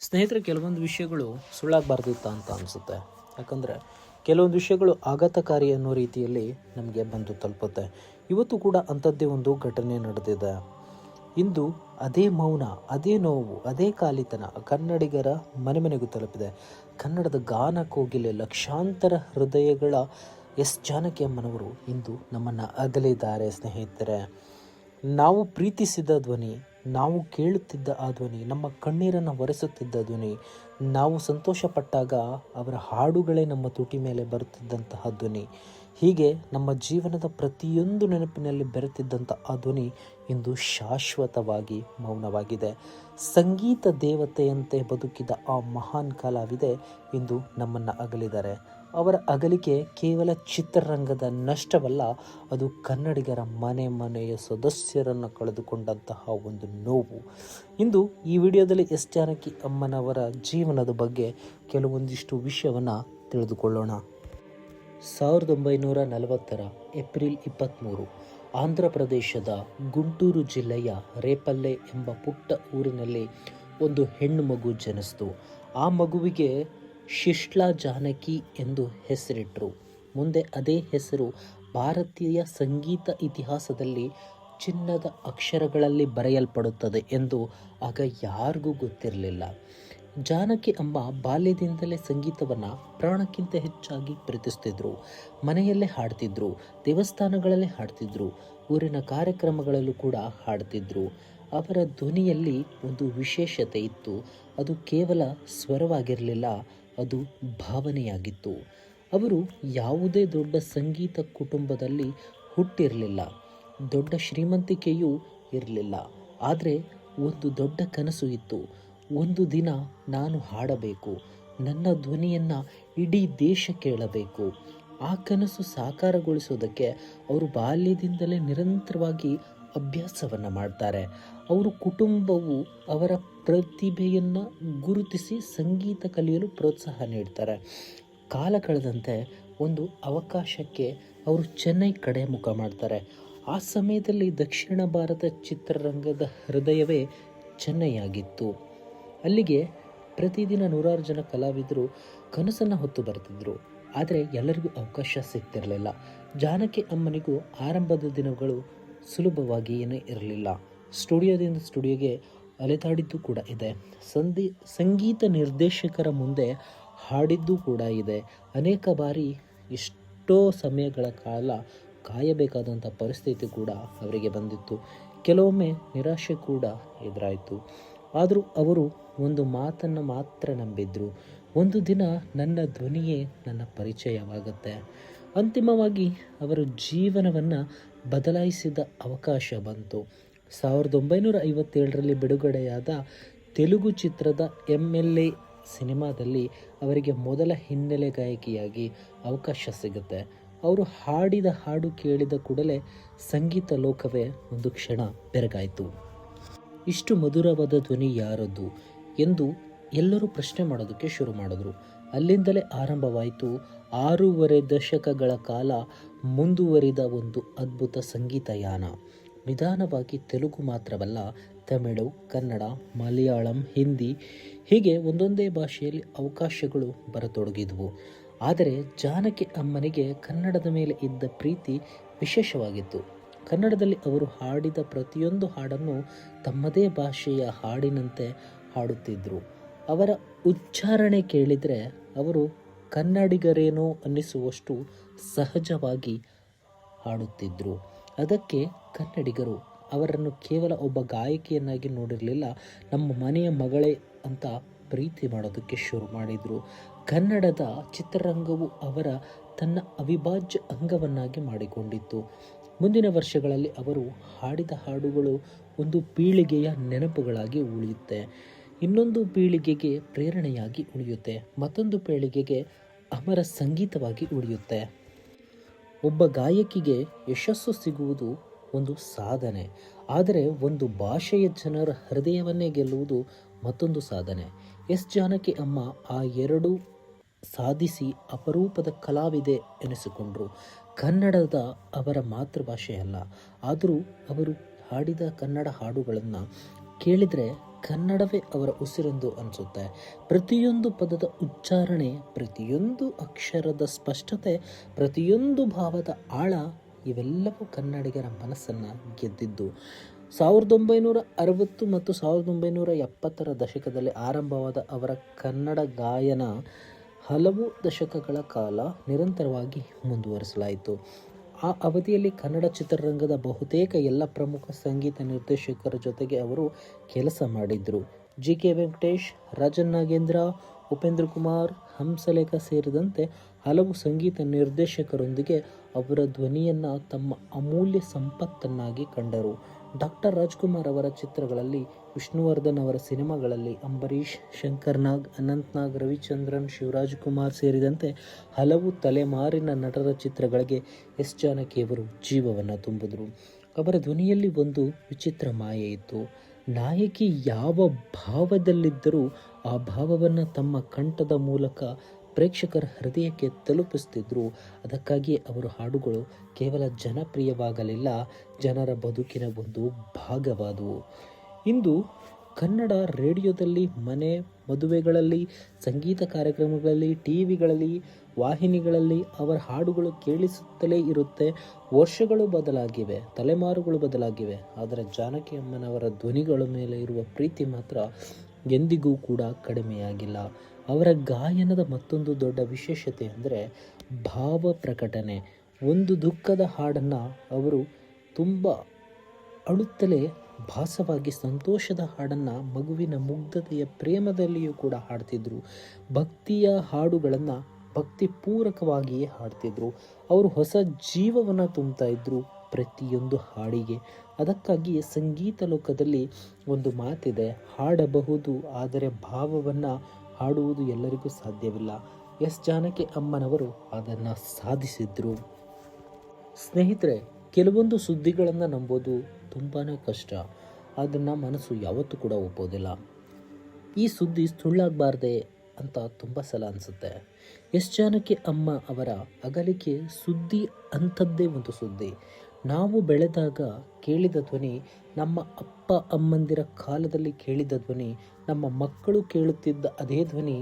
ಸ್ನೇಹಿತರೆ, ಕೆಲವೊಂದು ವಿಷಯಗಳು ಸುಳ್ಳಾಗಬಾರ್ದಿತ್ತ ಅಂತ ಅನಿಸುತ್ತೆ. ಯಾಕಂದರೆ ಕೆಲವೊಂದು ವಿಷಯಗಳು ಆಘಾತಕಾರಿ ಅನ್ನೋ ರೀತಿಯಲ್ಲಿ ನಮಗೆ ಬಂದು ತಲುಪುತ್ತೆ. ಇವತ್ತು ಕೂಡ ಅಂಥದ್ದೇ ಒಂದು ಘಟನೆ ನಡೆದಿದೆ. ಇಂದು ಅದೇ ಮೌನ, ಅದೇ ನೋವು, ಅದೇ ಕಾಲಿತನ ಕನ್ನಡಿಗರ ಮನೆ ಮನೆಗೂ ತಲುಪಿದೆ. ಕನ್ನಡದ ಗಾನ ಕೋಗಿಲೆ ಲಕ್ಷಾಂತರ ಹೃದಯಗಳ ಎಸ್ ಜಾನಕಿ ಅಮ್ಮನವರು ಇಂದು ನಮ್ಮನ್ನು ಅಗಲಿದ್ದಾರೆ. ಸ್ನೇಹಿತರೆ, ನಾವು ಪ್ರೀತಿಸಿದ ಧ್ವನಿ, ನಾವು ಕೇಳುತ್ತಿದ್ದ ಆ ಧ್ವನಿ, ನಮ್ಮ ಕಣ್ಣೀರನ್ನು ಒರೆಸುತ್ತಿದ್ದ ಧ್ವನಿ, ನಾವು ಸಂತೋಷಪಟ್ಟಾಗ ಅವರ ಹಾಡುಗಳೇ ನಮ್ಮ ತುಟಿ ಮೇಲೆ ಬರುತ್ತಿದ್ದಂತಹ ಧ್ವನಿ, ಹೀಗೆ ನಮ್ಮ ಜೀವನದ ಪ್ರತಿಯೊಂದು ನೆನಪಿನಲ್ಲಿ ಬೆರೆತಿದ್ದಂಥ ಆ ಧ್ವನಿ ಇಂದು ಶಾಶ್ವತವಾಗಿ ಮೌನವಾಗಿದೆ. ಸಂಗೀತ ದೇವತೆಯಂತೆ ಬದುಕಿದ ಆ ಮಹಾನ್ ಕಲಾವಿದೆ ಇಂದು ನಮ್ಮನ್ನು ಅಗಲಿದ್ದಾರೆ. ಅವರ ಅಗಲಿಕೆ ಕೇವಲ ಚಿತ್ರರಂಗದ ನಷ್ಟವಲ್ಲ, ಅದು ಕನ್ನಡಿಗರ ಮನೆ ಮನೆಯ ಸದಸ್ಯರನ್ನು ಕಳೆದುಕೊಂಡಂತಹ ಒಂದು ನೋವು. ಇಂದು ಈ ವಿಡಿಯೋದಲ್ಲಿ ಎಸ್ ಜಾನಕಿ ಅಮ್ಮನವರ ಜೀವನದ ಬಗ್ಗೆ ಕೆಲವೊಂದಿಷ್ಟು ವಿಷಯವನ್ನು ತಿಳಿದುಕೊಳ್ಳೋಣ. 1940 ಏಪ್ರಿಲ್ 23 ಆಂಧ್ರ ಪ್ರದೇಶದ ಗುಂಟೂರು ಜಿಲ್ಲೆಯ ರೇಪಲ್ಲೆ ಎಂಬ ಪುಟ್ಟ ಊರಿನಲ್ಲಿ ಒಂದು ಹೆಣ್ಣು ಮಗು ಜನಿಸಿತು. ಆ ಮಗುವಿಗೆ ಶಿಶ್ಲಾ ಜಾನಕಿ ಎಂದು ಹೆಸರಿಟ್ಟರು. ಮುಂದೆ ಅದೇ ಹೆಸರು ಭಾರತೀಯ ಸಂಗೀತ ಇತಿಹಾಸದಲ್ಲಿ ಚಿನ್ನದ ಅಕ್ಷರಗಳಲ್ಲಿ ಬರೆಯಲ್ಪಡುತ್ತದೆ ಎಂದು ಆಗ ಯಾರಿಗೂ ಗೊತ್ತಿರಲಿಲ್ಲ. ಜಾನಕಿ ಅಮ್ಮ ಬಾಲ್ಯದಿಂದಲೇ ಸಂಗೀತವನ್ನು ಪ್ರಾಣಕ್ಕಿಂತ ಹೆಚ್ಚಾಗಿ ಪ್ರೀತಿಸ್ತಿದ್ರು. ಮನೆಯಲ್ಲೇ ಹಾಡ್ತಿದ್ರು, ದೇವಸ್ಥಾನಗಳಲ್ಲೇ ಹಾಡ್ತಿದ್ರು, ಊರಿನ ಕಾರ್ಯಕ್ರಮಗಳಲ್ಲೂ ಕೂಡ ಹಾಡ್ತಿದ್ರು. ಅವರ ಧ್ವನಿಯಲ್ಲಿ ಒಂದು ವಿಶೇಷತೆ ಇತ್ತು. ಅದು ಕೇವಲ ಸ್ವರವಾಗಿರಲಿಲ್ಲ, ಅದು ಭಾವನೆಯಾಗಿತ್ತು. ಅವರು ಯಾವುದೇ ದೊಡ್ಡ ಸಂಗೀತ ಕುಟುಂಬದಲ್ಲಿ ಹುಟ್ಟಿರಲಿಲ್ಲ, ದೊಡ್ಡ ಶ್ರೀಮಂತಿಕೆಯೂ ಇರಲಿಲ್ಲ. ಆದರೆ ಒಂದು ದೊಡ್ಡ ಕನಸು ಇತ್ತು. ಒಂದು ದಿನ ನಾನು ಹಾಡಬೇಕು, ನನ್ನ ಧ್ವನಿಯನ್ನು ಇಡೀ ದೇಶ ಕೇಳಬೇಕು. ಆ ಕನಸು ಸಾಕಾರಗೊಳಿಸೋದಕ್ಕೆ ಅವರು ಬಾಲ್ಯದಿಂದಲೇ ನಿರಂತರವಾಗಿ ಅಭ್ಯಾಸವನ್ನು ಮಾಡ್ತಾರೆ. ಅವರ ಕುಟುಂಬವು ಅವರ ಪ್ರತಿಭೆಯನ್ನು ಗುರುತಿಸಿ ಸಂಗೀತ ಕಲಿಯಲು ಪ್ರೋತ್ಸಾಹ ನೀಡ್ತಾರೆ. ಕಾಲ ಕಳೆದಂತೆ ಒಂದು ಅವಕಾಶಕ್ಕೆ ಅವರು ಚೆನ್ನೈ ಕಡೆ ಮುಖ ಮಾಡ್ತಾರೆ. ಆ ಸಮಯದಲ್ಲಿ ದಕ್ಷಿಣ ಭಾರತ ಚಿತ್ರರಂಗದ ಹೃದಯವೇ ಚೆನ್ನೈಯಾಗಿತ್ತು. ಅಲ್ಲಿಗೆ ಪ್ರತಿದಿನ ನೂರಾರು ಜನ ಕಲಾವಿದರು ಕನಸನ್ನು ಹೊತ್ತು ಬರ್ತಿದ್ರು. ಆದರೆ ಎಲ್ಲರಿಗೂ ಅವಕಾಶ ಸಿಗ್ತಿರಲಿಲ್ಲ. ಜಾನಕಿ ಅಮ್ಮನಿಗೂ ಆರಂಭದ ದಿನಗಳು ಸುಲಭವಾಗಿ ಏನೂ ಇರಲಿಲ್ಲ. ಸ್ಟುಡಿಯೋದಿಂದ ಸ್ಟುಡಿಯೋಗೆ ಅಲೆದಾಡಿದ್ದು ಕೂಡ ಇದೆ. ಸಂಗೀತ ನಿರ್ದೇಶಕರ ಮುಂದೆ ಹಾಡಿದ್ದು ಕೂಡ ಇದೆ. ಅನೇಕ ಬಾರಿ ಎಷ್ಟೋ ಸಮಯಗಳ ಕಾಲ ಕಾಯಬೇಕಾದಂಥ ಪರಿಸ್ಥಿತಿ ಕೂಡ ಅವರಿಗೆ ಬಂದಿತ್ತು. ಕೆಲವೊಮ್ಮೆ ನಿರಾಶೆ ಕೂಡ ಎದುರಾಯಿತು. ಆದರೂ ಅವರು ಒಂದು ಮಾತನ್ನು ಮಾತ್ರ ನಂಬಿದ್ರು, ಒಂದು ದಿನ ನನ್ನ ಧ್ವನಿಯೇ ನನ್ನ ಪರಿಚಯವಾಗುತ್ತೆ. ಅಂತಿಮವಾಗಿ ಅವರ ಜೀವನವನ್ನು ಬದಲಾಯಿಸಿದ ಅವಕಾಶ ಬಂತು. 1957 ಬಿಡುಗಡೆಯಾದ ತೆಲುಗು ಚಿತ್ರದ MLA ಸಿನಿಮಾದಲ್ಲಿ ಅವರಿಗೆ ಮೊದಲ ಹಿನ್ನೆಲೆ ಗಾಯಕಿಯಾಗಿ ಅವಕಾಶ ಸಿಗುತ್ತೆ. ಅವರು ಹಾಡಿದ ಹಾಡು ಕೇಳಿದ ಕೂಡಲೇ ಸಂಗೀತ ಲೋಕವೇ ಒಂದು ಕ್ಷಣ ಬೆರಗಾಯಿತು. ಇಷ್ಟು ಮಧುರವಾದ ಧ್ವನಿ ಯಾರದ್ದು ಎಂದು ಎಲ್ಲರೂ ಪ್ರಶ್ನೆ ಮಾಡೋದಕ್ಕೆ ಶುರು ಮಾಡಿದ್ರು. ಅಲ್ಲಿಂದಲೇ ಆರಂಭವಾಯಿತು 6.5 ದಶಕಗಳ ಕಾಲ ಮುಂದುವರಿದ ಒಂದು ಅದ್ಭುತ ಸಂಗೀತ ಯಾನ. ನಿಧಾನವಾಗಿ ತೆಲುಗು ಮಾತ್ರವಲ್ಲ, ತಮಿಳು, ಕನ್ನಡ, ಮಲಯಾಳಂ, ಹಿಂದಿ ಹೀಗೆ ಒಂದೊಂದೇ ಭಾಷೆಯಲ್ಲಿ ಅವಕಾಶಗಳು ಬರತೊಡಗಿದ್ವು. ಆದರೆ ಜಾನಕಿ ಅಮ್ಮನಿಗೆ ಕನ್ನಡದ ಮೇಲೆ ಇದ್ದ ಪ್ರೀತಿ ವಿಶೇಷವಾಗಿತ್ತು. ಕನ್ನಡದಲ್ಲಿ ಅವರು ಹಾಡಿದ ಪ್ರತಿಯೊಂದು ಹಾಡನ್ನು ತಮ್ಮದೇ ಭಾಷೆಯ ಹಾಡಿನಂತೆ ಹಾಡುತ್ತಿದ್ದರು. ಅವರ ಉಚ್ಚಾರಣೆ ಕೇಳಿದರೆ ಅವರು ಕನ್ನಡಿಗರೇನೋ ಅನ್ನಿಸುವಷ್ಟು ಸಹಜವಾಗಿ ಹಾಡುತ್ತಿದ್ದರು. ಅದಕ್ಕೆ ಕನ್ನಡಿಗರು ಅವರನ್ನು ಕೇವಲ ಒಬ್ಬ ಗಾಯಕಿಯನ್ನಾಗಿ ನೋಡಿರಲಿಲ್ಲ, ನಮ್ಮ ಮನೆಯ ಮಗಳೇ ಅಂತ ಪ್ರೀತಿ ಮಾಡೋದಕ್ಕೆ ಶುರು ಮಾಡಿದರು. ಕನ್ನಡದ ಚಿತ್ರರಂಗವು ಅವರ ತನ್ನ ಅವಿಭಾಜ್ಯ ಅಂಗವನ್ನಾಗಿ ಮಾಡಿಕೊಂಡಿತ್ತು. ಮುಂದಿನ ವರ್ಷಗಳಲ್ಲಿ ಅವರು ಹಾಡಿದ ಹಾಡುಗಳು ಒಂದು ಪೀಳಿಗೆಯ ನೆನಪುಗಳಾಗಿ ಉಳಿಯುತ್ತೆ, ಇನ್ನೊಂದು ಪೀಳಿಗೆಗೆ ಪ್ರೇರಣೆಯಾಗಿ ಉಳಿಯುತ್ತೆ, ಮತ್ತೊಂದು ಪೀಳಿಗೆಗೆ ಅಮರ ಸಂಗೀತವಾಗಿ ಉಳಿಯುತ್ತೆ. ಒಬ್ಬ ಗಾಯಕಿಗೆ ಯಶಸ್ಸು ಸಿಗುವುದು ಒಂದು ಸಾಧನೆ, ಆದರೆ ಒಂದು ಭಾಷೆಯ ಜನರ ಹೃದಯವನ್ನೇ ಗೆಲ್ಲುವುದು ಮತ್ತೊಂದು ಸಾಧನೆ. ಎಸ್ ಜಾನಕಿ ಅಮ್ಮ ಆ ಎರಡೂ ಸಾಧಿಸಿ ಅಪರೂಪದ ಕಲಾವಿದೆ ಎನಿಸಿಕೊಂಡರು. ಕನ್ನಡದ ಅವರ ಮಾತೃಭಾಷೆ ಅಲ್ಲ, ಆದರೂ ಅವರು ಹಾಡಿದ ಕನ್ನಡ ಹಾಡುಗಳನ್ನು ಕೇಳಿದರೆ ಕನ್ನಡವೇ ಅವರ ಉಸಿರೆಂದು ಅನಿಸುತ್ತೆ. ಪ್ರತಿಯೊಂದು ಪದದ ಉಚ್ಚಾರಣೆ, ಪ್ರತಿಯೊಂದು ಅಕ್ಷರದ ಸ್ಪಷ್ಟತೆ, ಪ್ರತಿಯೊಂದು ಭಾವದ ಆಳ ಇವೆಲ್ಲವೂ ಕನ್ನಡಿಗರ ಮನಸ್ಸನ್ನು ಗೆದ್ದಿದ್ದು. 1960 ಮತ್ತು 1970ರ ದಶಕದಲ್ಲಿ ಆರಂಭವಾದ ಅವರ ಕನ್ನಡ ಗಾಯನ ಹಲವು ದಶಕಗಳ ಕಾಲ ನಿರಂತರವಾಗಿ ಮುಂದುವರಿಸಲಾಯಿತು. ಆ ಅವಧಿಯಲ್ಲಿ ಕನ್ನಡ ಚಿತ್ರರಂಗದ ಬಹುತೇಕ ಎಲ್ಲ ಪ್ರಮುಖ ಸಂಗೀತ ನಿರ್ದೇಶಕರ ಜೊತೆಗೆ ಅವರು ಕೆಲಸ ಮಾಡಿದರು. ಜಿ.ಕೆ. ವೆಂಕಟೇಶ್, ರಾಜನ್ ನಾಗೇಂದ್ರ, ಉಪೇಂದ್ರ ಕುಮಾರ್, ಹಂಸಲೇಖ ಸೇರಿದಂತೆ ಹಲವು ಸಂಗೀತ ನಿರ್ದೇಶಕರೊಂದಿಗೆ ಅವರ ಧ್ವನಿಯನ್ನು ತಮ್ಮ ಅಮೂಲ್ಯ ಸಂಪತ್ತನ್ನಾಗಿ ಕಂಡರು. ಡಾಕ್ಟರ್ ರಾಜ್ಕುಮಾರ್ ಅವರ ಚಿತ್ರಗಳಲ್ಲಿ, ವಿಷ್ಣುವರ್ಧನ್ ಅವರ ಸಿನಿಮಾಗಳಲ್ಲಿ, ಅಂಬರೀಷ್, ಶಂಕರ್ ನಾಗ್, ಅನಂತ್ ನಾಗ್, ರವಿಚಂದ್ರನ್, ಶಿವರಾಜಕುಮಾರ್ ಸೇರಿದಂತೆ ಹಲವು ತಲೆಮಾರಿನ ನಟರ ಚಿತ್ರಗಳಿಗೆ ಎಸ್ ಜಾನಕಿಯವರು ಜೀವವನ್ನು ತುಂಬಿದರು. ಅವರ ಧ್ವನಿಯಲ್ಲಿ ಒಂದು ವಿಚಿತ್ರ ಮಾಯೆ ಇತ್ತು. ನಾಯಕಿ ಯಾವ ಭಾವದಲ್ಲಿದ್ದರೂ ಆ ಭಾವವನ್ನು ತಮ್ಮ ಕಂಠದ ಮೂಲಕ ಪ್ರೇಕ್ಷಕರ ಹೃದಯಕ್ಕೆ ತಲುಪಿಸ್ತಿದ್ರು. ಅದಕ್ಕಾಗಿಯೇ ಅವರ ಹಾಡುಗಳು ಕೇವಲ ಜನಪ್ರಿಯವಾಗಲಿಲ್ಲ, ಜನರ ಬದುಕಿನ ಒಂದು ಭಾಗವಾದವು. ಇಂದು ಕನ್ನಡ ರೇಡಿಯೋದಲ್ಲಿ, ಮನೆ ಮದುವೆಗಳಲ್ಲಿ, ಸಂಗೀತ ಕಾರ್ಯಕ್ರಮಗಳಲ್ಲಿ, ಟಿವಿಗಳಲ್ಲಿ, ವಾಹಿನಿಗಳಲ್ಲಿ ಅವರ ಹಾಡುಗಳು ಕೇಳಿಸುತ್ತಲೇ ಇರುತ್ತೆ. ವರ್ಷಗಳು ಬದಲಾಗಿವೆ, ತಲೆಮಾರುಗಳು ಬದಲಾಗಿವೆ, ಆದರೆ ಜಾನಕಿ ಅಮ್ಮನವರ ಧ್ವನಿಗಳ ಮೇಲೆ ಇರುವ ಪ್ರೀತಿ ಮಾತ್ರ ಎಂದಿಗೂ ಕೂಡ ಕಡಿಮೆಯಾಗಿಲ್ಲ. ಅವರ ಗಾಯನದ ಮತ್ತೊಂದು ದೊಡ್ಡ ವಿಶೇಷತೆ ಅಂದರೆ ಭಾವ ಪ್ರಕಟಣೆ. ಒಂದು ದುಃಖದ ಹಾಡನ್ನು ಅವರು ತುಂಬ ಅಳುತ್ತಲೇ ಭಾಸವಾಗಿ, ಸಂತೋಷದ ಹಾಡನ್ನು ಮಗುವಿನ ಮುಗ್ಧತೆಯ ಪ್ರೇಮದಲ್ಲಿಯೂ ಕೂಡ ಹಾಡ್ತಿದ್ರು. ಭಕ್ತಿಯ ಹಾಡುಗಳನ್ನು ಭಕ್ತಿಪೂರ್ವಕವಾಗಿಯೇ ಹಾಡ್ತಿದ್ರು. ಅವರು ಹೊಸ ಜೀವವನ್ನು ತುಂಬ್ತಾ ಇದ್ರು ಪ್ರತಿಯೊಂದು ಹಾಡಿಗೆ. ಅದಕ್ಕಾಗಿಯೇ ಸಂಗೀತ ಲೋಕದಲ್ಲಿ ಒಂದು ಮಾತಿದೆ, ಹಾಡಬಹುದು ಆದರೆ ಭಾವವನ್ನು ಹಾಡುವುದು ಎಲ್ಲರಿಗೂ ಸಾಧ್ಯವಿಲ್ಲ. ಎಸ್ ಜಾನಕಿ ಅಮ್ಮನವರು ಅದನ್ನು ಸಾಧಿಸಿದ್ರು. ಸ್ನೇಹಿತರೆ, ಕೆಲವೊಂದು ಸುದ್ದಿಗಳನ್ನು ನಂಬೋದು ತುಂಬಾ ಕಷ್ಟ. ಅದನ್ನು ಮನಸ್ಸು ಯಾವತ್ತೂ ಕೂಡ ಒಪ್ಪೋದಿಲ್ಲ. ಈ ಸುದ್ದಿ ಸುಳ್ಳಾಗಬಾರ್ದೆ ಅಂತ ತುಂಬ ಸಲ ಅನಿಸುತ್ತೆ. ಎಸ್ ಜಾನಕಿ ಅಮ್ಮ ಅವರ ಅಗಲಿಕೆ ಸುದ್ದಿ ಅಂಥದ್ದೇ ಒಂದು ಸುದ್ದಿ. ನಾವು ಬೆಳೆದಾಗ ಕೇಳಿದ ಧ್ವನಿ, ನಮ್ಮ ಅಪ್ಪ ಅಮ್ಮಂದಿರ ಕಾಲದಲ್ಲಿ ಕೇಳಿದ ಧ್ವನಿ, ನಮ್ಮ ಮಕ್ಕಳು ಕೇಳುತ್ತಿದ್ದ ಅದೇ ಧ್ವನಿ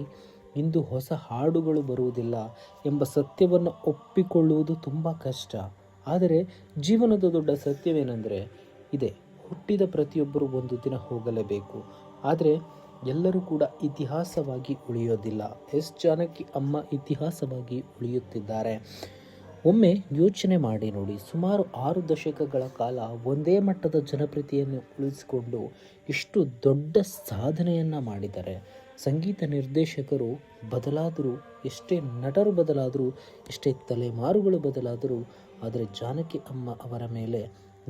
ಇಂದು ಹೊಸ ಹಾಡುಗಳು ಬರುವುದಿಲ್ಲ ಎಂಬ ಸತ್ಯವನ್ನು ಒಪ್ಪಿಕೊಳ್ಳುವುದು ತುಂಬ ಕಷ್ಟ. ಆದರೆ ಜೀವನದ ದೊಡ್ಡ ಸತ್ಯವೇನೆಂದರೆ ಇದೆ, ಹುಟ್ಟಿದ ಪ್ರತಿಯೊಬ್ಬರೂ ಒಂದು ದಿನ ಹೋಗಲೇಬೇಕು. ಆದರೆ ಎಲ್ಲರೂ ಕೂಡ ಇತಿಹಾಸವಾಗಿ ಉಳಿಯೋದಿಲ್ಲ. ಎಸ್ ಜಾನಕಿ ಅಮ್ಮ ಇತಿಹಾಸವಾಗಿ ಉಳಿಯುತ್ತಿದ್ದಾರೆ. ಒಮ್ಮೆ ಯೋಚನೆ ಮಾಡಿ ನೋಡಿ, ಸುಮಾರು 6 ದಶಕಗಳ ಕಾಲ ಒಂದೇ ಮಟ್ಟದ ಜನಪ್ರಿಯತೆಯನ್ನು ಉಳಿಸಿಕೊಂಡು ಇಷ್ಟು ದೊಡ್ಡ ಸಾಧನೆಯನ್ನು ಮಾಡಿದ್ದಾರೆ. ಸಂಗೀತ ನಿರ್ದೇಶಕರು ಬದಲಾದರೂ, ಎಷ್ಟೇ ನಟರು ಬದಲಾದರೂ, ಎಷ್ಟೇ ತಲೆಮಾರುಗಳು ಬದಲಾದರೂ, ಆದರೆ ಜಾನಕಿ ಅಮ್ಮ ಅವರ ಮೇಲೆ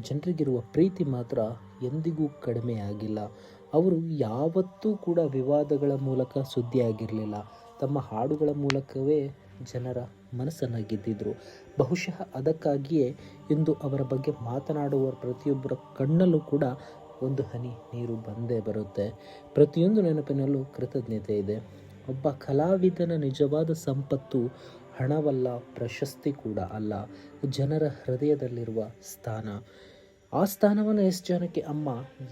ಜನರಿಗಿರುವ ಪ್ರೀತಿ ಮಾತ್ರ ಎಂದಿಗೂ ಕಡಿಮೆಯಾಗಿಲ್ಲ. ಅವರು ಯಾವತ್ತೂ ಕೂಡ ವಿವಾದಗಳ ಮೂಲಕ ಸುದ್ದಿಯಾಗಿರಲಿಲ್ಲ. ತಮ್ಮ ಹಾಡುಗಳ ಮೂಲಕವೇ ಜನರ ಮನಸ್ಸನ್ನು ಗೆದ್ದಿದ್ರು. ಬಹುಶಃ ಅದಕ್ಕಾಗಿಯೇ ಇಂದು ಅವರ ಬಗ್ಗೆ ಮಾತನಾಡುವ ಪ್ರತಿಯೊಬ್ಬರ ಕಣ್ಣಲ್ಲೂ ಕೂಡ ಒಂದು ಹನಿ ನೀರು ಬಂದೇ ಬರುತ್ತೆ. ಪ್ರತಿಯೊಂದು ನೆನಪಿನಲ್ಲೂ ಕೃತಜ್ಞತೆ ಇದೆ. ಒಬ್ಬ ಕಲಾವಿದನ ನಿಜವಾದ ಸಂಪತ್ತು ಹಣವಲ್ಲ, ಪ್ರಶಸ್ತಿ ಕೂಡ ಅಲ್ಲ, ಜನರ ಹೃದಯದಲ್ಲಿರುವ ಸ್ಥಾನ. ಆ ಸ್ಥಾನವನ್ನು ಎಸ್ ಜಾನಕಿ ಅಮ್ಮ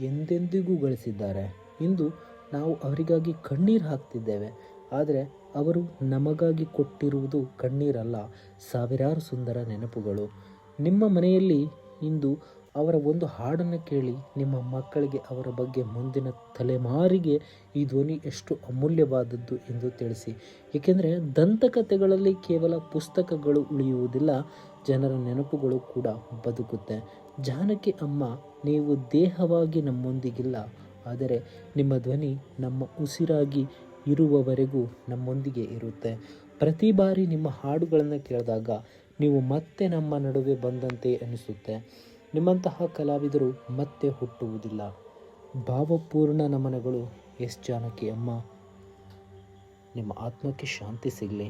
ಎಂದೆಂದಿಗೂ ಗಳಿಸಿದ್ದಾರೆ. ಇಂದು ನಾವು ಅವರಿಗಾಗಿ ಕಣ್ಣೀರು ಹಾಕ್ತಿದ್ದೇವೆ, ಆದರೆ ಅವರು ನಮಗಾಗಿ ಕೊಟ್ಟಿರುವುದು ಕಣ್ಣೀರಲ್ಲ, ಸಾವಿರಾರು ಸುಂದರ ನೆನಪುಗಳು. ನಿಮ್ಮ ಮನೆಯಲ್ಲಿ ಇಂದು ಅವರ ಒಂದು ಹಾಡನ್ನು ಕೇಳಿ ನಿಮ್ಮ ಮಕ್ಕಳಿಗೆ ಅವರ ಬಗ್ಗೆ, ಮುಂದಿನ ತಲೆಮಾರಿಗೆ ಈ ಧ್ವನಿ ಎಷ್ಟು ಅಮೂಲ್ಯವಾದದ್ದು ಎಂದು ತಿಳಿಸಿ. ಏಕೆಂದರೆ ದಂತಕಥೆಗಳಲ್ಲಿ ಕೇವಲ ಪುಸ್ತಕಗಳು ಉಳಿಯುವುದಿಲ್ಲ, ಜನರ ನೆನಪುಗಳು ಕೂಡ ಬದುಕುತ್ತೆ. ಜಾನಕಿ ಅಮ್ಮ, ನೀವು ದೇಹವಾಗಿ ನಮ್ಮೊಂದಿಗಿಲ್ಲ, ಆದರೆ ನಿಮ್ಮ ಧ್ವನಿ ನಮ್ಮ ಉಸಿರಾಗಿ ಇರುವವರೆಗೂ ನಮ್ಮೊಂದಿಗೆ ಇರುತ್ತೆ. ಪ್ರತಿ ಬಾರಿ ನಿಮ್ಮ ಹಾಡುಗಳನ್ನು ಕೇಳಿದಾಗ ನೀವು ಮತ್ತೆ ನಮ್ಮ ನಡುವೆ ಬಂದಂತೆ ಅನಿಸುತ್ತೆ. ನಿಮ್ಮಂತಹ ಕಲಾವಿದರು ಮತ್ತೆ ಹುಟ್ಟುವುದಿಲ್ಲ. ಭಾವಪೂರ್ಣ ನಮನಗಳು ಎಸ್ ಜಾನಕಿ ಅಮ್ಮ. ನಿಮ್ಮ ಆತ್ಮಕ್ಕೆ ಶಾಂತಿ ಸಿಗಲಿ.